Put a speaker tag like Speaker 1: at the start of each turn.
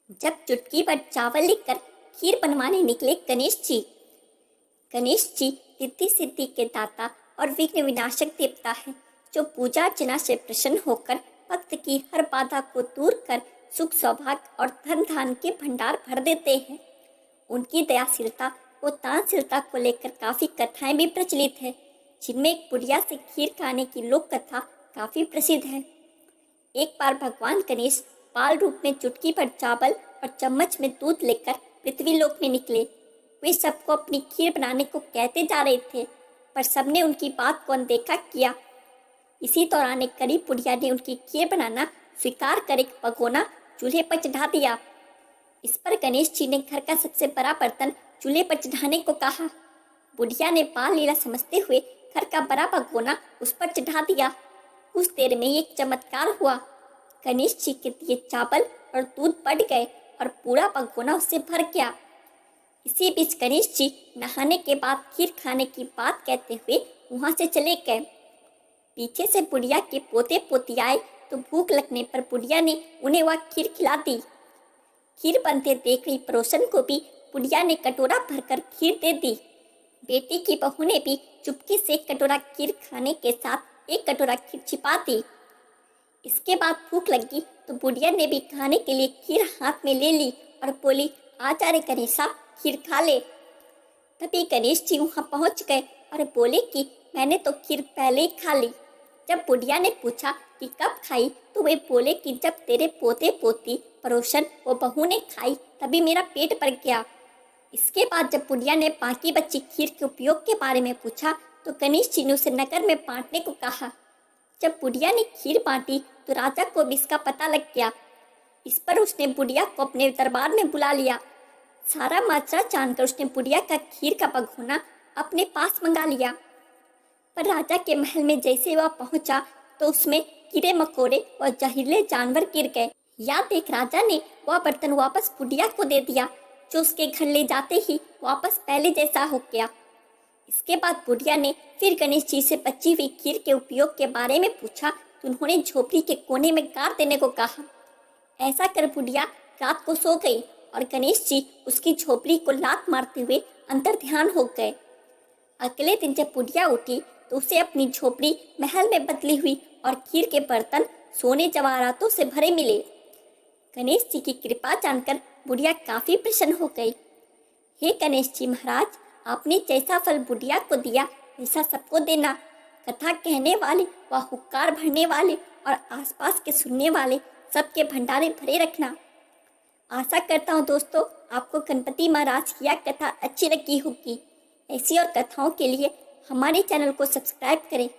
Speaker 1: जब चुटकी भर चावल लेकर खीर बनवाने निकले गणेश जी। गणेश जी रिद्धि सिद्धि के दाता और विघ्न विनाशक देवता है, जो पूजा अर्चना से प्रसन्न होकर भक्त की हर बाधा को दूर कर सुख सौभाग्य और धन धान के भंडार भर देते हैं। उनकी दयाशीलता व दानशीलता को लेकर काफी कथाएं भी प्रचलित है, जिनमें एक बुढ़िया से खीर खाने की लोक कथा काफी प्रसिद्ध है। एक बार भगवान गणेश बाल रूप में चुटकी भर चावल और चम्मच में दूध लेकर पृथ्वी लोक में निकले। वे सबको अपनी खीर बनाने को कहते जा रहे थे, पर सबने उनकी बात को अनदेखा किया। इसी दौरान एक गरीब बुढ़िया ने उनकी खीर बनाना स्वीकार कर एक भगोना चूल्हे पर चढ़ा दिया। इस पर गणेश जी ने घर का सबसे बड़ा बर्तन चूल्हे पर चढ़ाने को कहा। बुढ़िया ने बाल लीला समझते हुए घर का बड़ा भगोना उस पर चढ़ा दिया। कुछ देर में एक चमत्कार हुआ। गणेश जी के दिए चावल और दूध बढ़ गए और पूरा भगोना उससे भर गया। इसी बीच गणेश जी नहाने के बाद खीर खाने की बात कहते हुए वहां से चले गए। पीछे से बुढ़िया के पोते पोती आए तो भूख लगने पर बुढ़िया ने उन्हें वह खीर खिला दी। खीर बनते देख रही पड़ोसन को भी बुढ़िया ने कटोरा भरकर खीर दे दी। बेटी की बहू ने भी चुपके से एक कटोरा खीर खाने के साथ एक कटोरा खीर छिपा दी। इसके बाद भूख लगी तो बुढ़िया ने भी खाने के लिए खीर हाथ में ले ली और बोली, आजा रे गणेश साहब, खीर खा ले। तभी गणेश जी वहाँ पहुँच गए और बोले कि मैंने तो खीर पहले ही खा ली। जब बुढ़िया ने पूछा कि कब खाई तो वे बोले कि जब तेरे पोते पोती पड़ोसन वो बहू ने खाई तभी मेरा पेट भर गया। इसके बाद जब बुढ़िया ने बाकी बची खीर के उपयोग के बारे में पूछा तो गणेश जी ने उसे नगर में बांटने को कहा। जब बुढ़िया ने खीर बांटी तो राजा को भी इसका पता लग गया। इस पर उसने बुढ़िया को अपने दरबार में बुला लिया। सारा माजरा जानकर उसने बुढ़िया का खीर का भगोना अपने पास मंगा लिया। पर राजा के महल में जैसे वह पहुंचा तो उसमें कीड़े मकोड़े और जहरीले जानवर गिर गए। या देख राजा ने वह बर्तन वापस बुढ़िया को दे दिया, जो उसके घर ले जाते ही वापस पहले जैसा हो गया। इसके बाद बुढ़िया ने फिर गणेश जी से बची हुई खीर के उपयोग के बारे में पूछा तो उन्होंने झोपड़ी के कोने में गाड़ देने को कहा। ऐसा कर बुढ़िया रात को सो गई और गणेश जी उसकी झोपड़ी को लात मारते हुए अंतर ध्यान हो गए। अगले दिन जब बुढ़िया उठी तो उसे अपनी झोपड़ी महल में बदली हुई और खीर के बर्तन सोने जवाहरातों से भरे मिले। गणेश जी की कृपा जानकर बुढ़िया काफी प्रसन्न हो गई। हे गणेश जी महाराज, आपने जैसा फल बुढ़िया को दिया वैसा सबको देना। कथा कहने वाले व हुक्कार भरने वाले और आसपास के सुनने वाले सबके भंडारे भरे रखना। आशा करता हूँ दोस्तों आपको गणपति महाराज की यह कथा अच्छी लगी होगी। ऐसी और कथाओं के लिए हमारे चैनल को सब्सक्राइब करें।